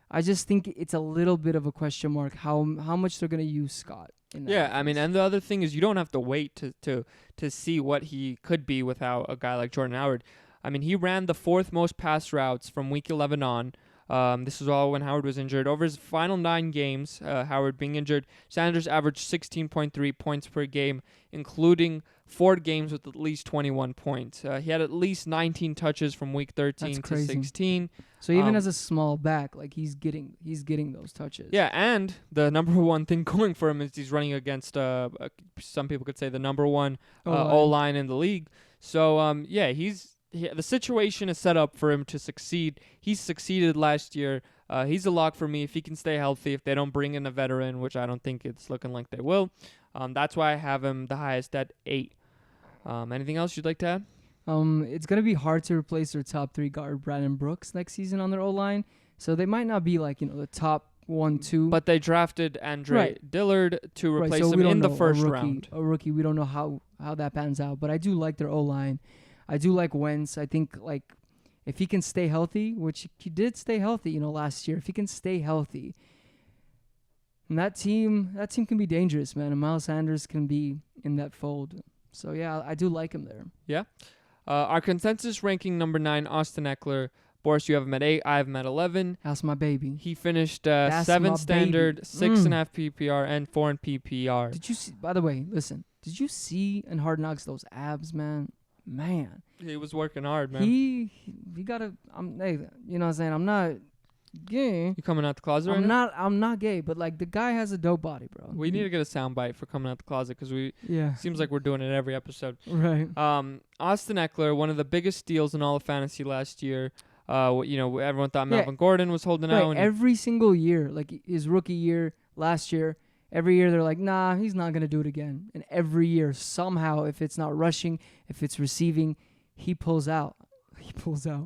I just think it's a little bit of a question mark how much they're gonna use Scott. In that offense. And the other thing is you don't have to wait to see what he could be without a guy like Jordan Howard. He ran the 4th most pass routes from week 11 on. This was all when Howard was injured. Over his final 9 games, Howard being injured, Sanders averaged 16.3 points per game, including 4 games with at least 21 points. He had at least 19 touches from week 13 to 16. So even as a small back, he's getting those touches. Yeah, and the number 1 thing going for him is he's running against some people could say the number 1 O-line in the league. So the situation is set up for him to succeed. He succeeded last year. He's a lock for me if he can stay healthy, if they don't bring in a veteran, which I don't think it's looking like they will. That's why I have him the highest at 8. Anything else you'd like to add? It's going to be hard to replace their top 3 guard, Brandon Brooks, next season on their O-line. So they might not be the top 1, 2. But they drafted Andre Dillard to replace him in the first round. A rookie. We don't know how that pans out. But I do like their O-line. I do like Wentz. I think if he can stay healthy, which he did stay healthy, last year, if he can stay healthy, and that team can be dangerous, man. And Miles Sanders can be in that fold. So, yeah, I do like him there. Yeah. Our consensus ranking number 9, Austin Ekeler. Boris, you have him at 8. I have him at 11. That's my baby. He finished 7 standard, 6.5 PPR, and 4 in PPR. Did you see, by the way, listen, did you see in Hard Knocks those abs, man? Man. He was working hard, man. He got to, hey, you know what I'm saying? I'm not gay. You coming out the closet right now? I'm not gay, but like the guy has a dope body, bro. We need to get a soundbite for coming out the closet because seems like we're doing it every episode. Right. Austin Ekeler, one of the biggest steals in all of fantasy last year. Everyone thought Melvin Gordon was holding out. Every single year, like his rookie year, last year, every year they're like, nah, he's not going to do it again. And every year, somehow, if it's not rushing, if it's receiving, he pulls out.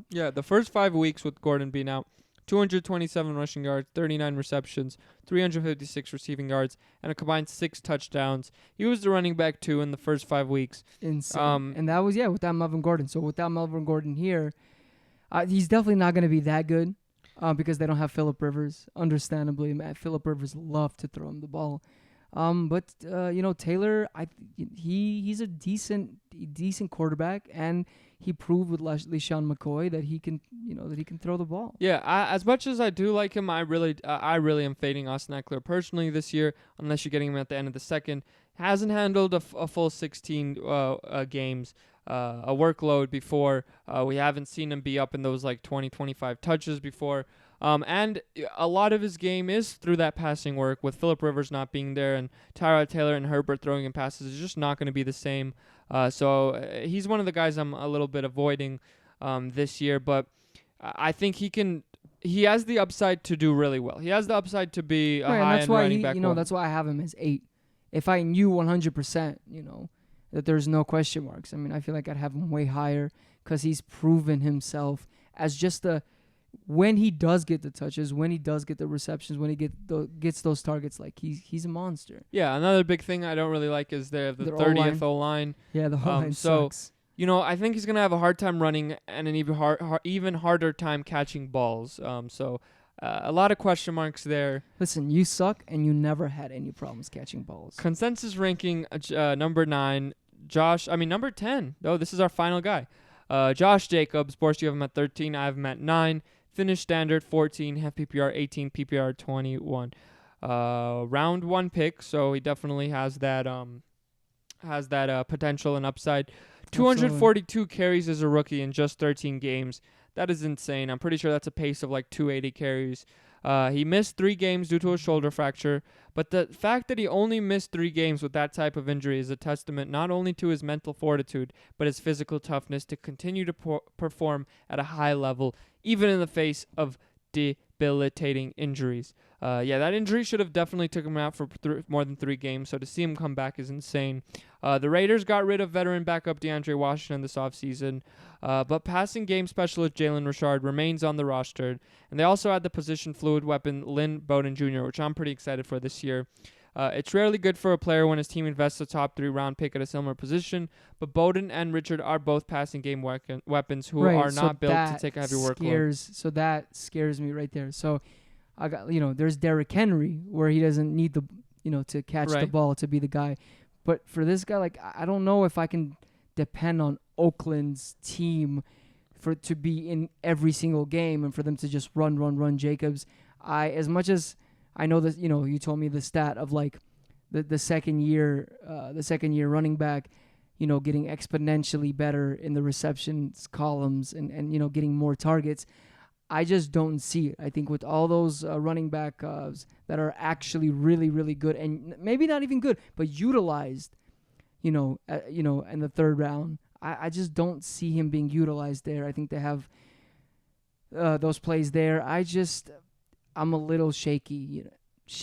Yeah, the first 5 weeks with Gordon being out, 227 rushing yards, 39 receptions, 356 receiving yards, and a combined 6 touchdowns. He was the running back, too, in the first 5 weeks. Insane. And that was, without Melvin Gordon. So without Melvin Gordon here, he's definitely not going to be that good because they don't have Phillip Rivers. Understandably, man, Phillip Rivers loved to throw him the ball. But Taylor, he's a decent quarterback, and he proved with LeSean McCoy that he can throw the ball. Yeah, as much as I do like him, I really am fading Austin Ekeler personally this year, unless you're getting him at the end of the second. Hasn't handled a full 16 games. A workload before. We haven't seen him be up in those like 20, 25 touches before. And a lot of his game is through that passing work with Phillip Rivers not being there and Tyrod Taylor and Herbert throwing him passes is just not going to be the same. So he's one of the guys I'm a little bit avoiding this year, but I think he has the upside to do really well. He has the upside to be a high-end running back. That's why I have him as 8. If I knew 100%, that there's no question marks. I mean, I feel like I'd have him way higher because he's proven himself as just when he does get the touches, when he does get the receptions, when he gets those targets, like he's a monster. Yeah, another big thing I don't really like is the 30th O-line. Yeah, the O-line sucks. I think he's going to have a hard time running and an even harder time catching balls. A lot of question marks there. Listen, you suck and you never had any problems catching balls. Consensus ranking number 9. Number 10. Oh, this is our final guy. Josh Jacobs. Boris, you have him at 13. I have him at 9. Finish standard 14. Half PPR 18. PPR 21. Round 1 pick. So he definitely has that potential and upside. 242 carries as a rookie in just 13 games. That is insane. I'm pretty sure that's a pace of like 280 carries. He missed 3 games due to a shoulder fracture, but the fact that he only missed 3 games with that type of injury is a testament not only to his mental fortitude, but his physical toughness to continue to perform at a high level, even in the face of debilitating injuries. That injury should have definitely took him out for more than 3 games, so to see him come back is insane. The Raiders got rid of veteran backup DeAndre Washington this offseason, but passing game specialist Jalen Richard remains on the roster, and they also had the position-fluid weapon Lynn Bowden Jr., which I'm pretty excited for this year. It's rarely good for a player when his team invests a top 3 round pick at a similar position, but Bowden and Richard are both passing game weapons who are not built to take a heavy workload. So that scares me right there. So I got, there's Derrick Henry where he doesn't need to catch the ball to be the guy. But for this guy, like, I don't know if I can depend on Oakland's team to be in every single game and for them to just run Jacobs. As much as I know that, you told me the stat of like the second year running back, getting exponentially better in the receptions columns and getting more targets. I just don't see it. I think with all those running back that are actually really, really good and maybe not even good, but utilized, in the 3rd round, I just don't see him being utilized there. I think they have those plays there. I'm a little shaky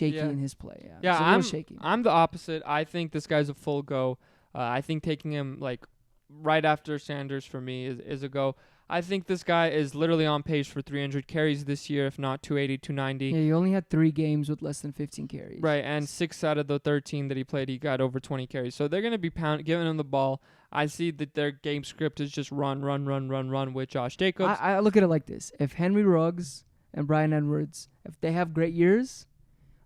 in his play. Yeah, I'm shaky. I'm the opposite. I think this guy's a full go. I think taking him like right after Sanders for me is a go. I think this guy is literally on pace for 300 carries this year, if not 280, 290. Yeah, he only had 3 games with less than 15 carries. Right, and 6 out of the 13 that he played, he got over 20 carries. So they're going to be giving him the ball. I see that their game script is just run with Josh Jacobs. I look at it like this. If Henry Ruggs and Bryan Edwards, if they have great years,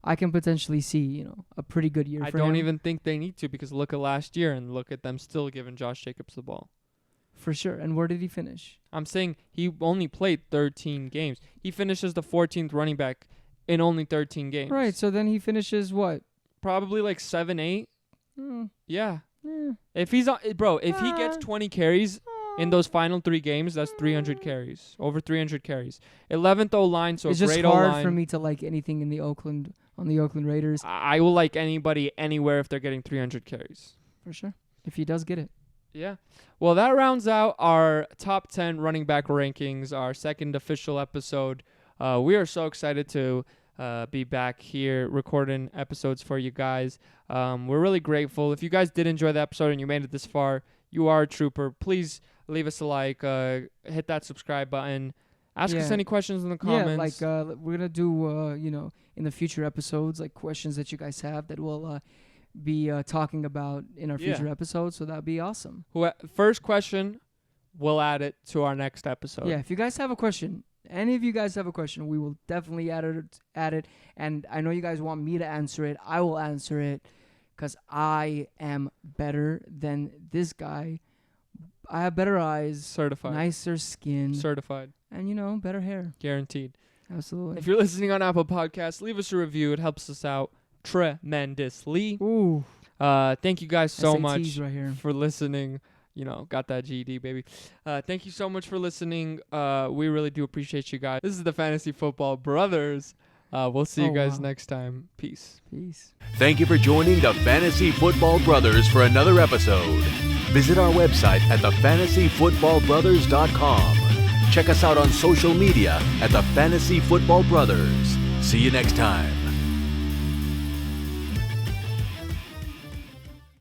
I can potentially see, a pretty good year for him. I don't even think they need to, because look at last year and look at them still giving Josh Jacobs the ball. For sure. And where did he finish? I'm saying he only played 13 games. He finishes the 14th running back in only 13 games. Right, so then he finishes what? Probably like 7, 8. Yeah. Eh. If he's on, if he gets 20 carries in those final 3 games, that's 300 carries. Over 300 carries. 11th O-line, so it's a great just hard O-line. for me to like anything in the Oakland Raiders. I will like anybody anywhere if they're getting 300 carries. For sure. If he does get it. Yeah. Well, that rounds out our top 10 running back rankings, our second official episode. We are so excited to be back here recording episodes for you guys. We're really grateful. If you guys did enjoy the episode and you made it this far, you are a trooper. Please leave us a like, hit that subscribe button. Ask us any questions in the comments. Yeah, like we're going to do, in the future episodes, like questions that you guys have that we'll be talking about in our future episodes. So that'd be awesome. First question, we'll add it to our next episode. Yeah, if you guys have a question, any of you guys have a question, we will definitely add it. And I know you guys want me to answer it. I will answer it because I am better than this guy. I have better eyes. Certified. Nicer skin. Certified. And, better hair. Guaranteed. Absolutely. If you're listening on Apple Podcasts, leave us a review. It helps us out tremendously. Ooh. Thank you guys so SATs much right here. for listening. Got that GED, baby. Thank you so much for listening. We really do appreciate you guys. This is the Fantasy Football Brothers. We'll see you guys next time. Peace. Thank you for joining the Fantasy Football Brothers for another episode. Visit our website at thefantasyfootballbrothers.com. Check us out on social media at the Fantasy Football Brothers. See you next time.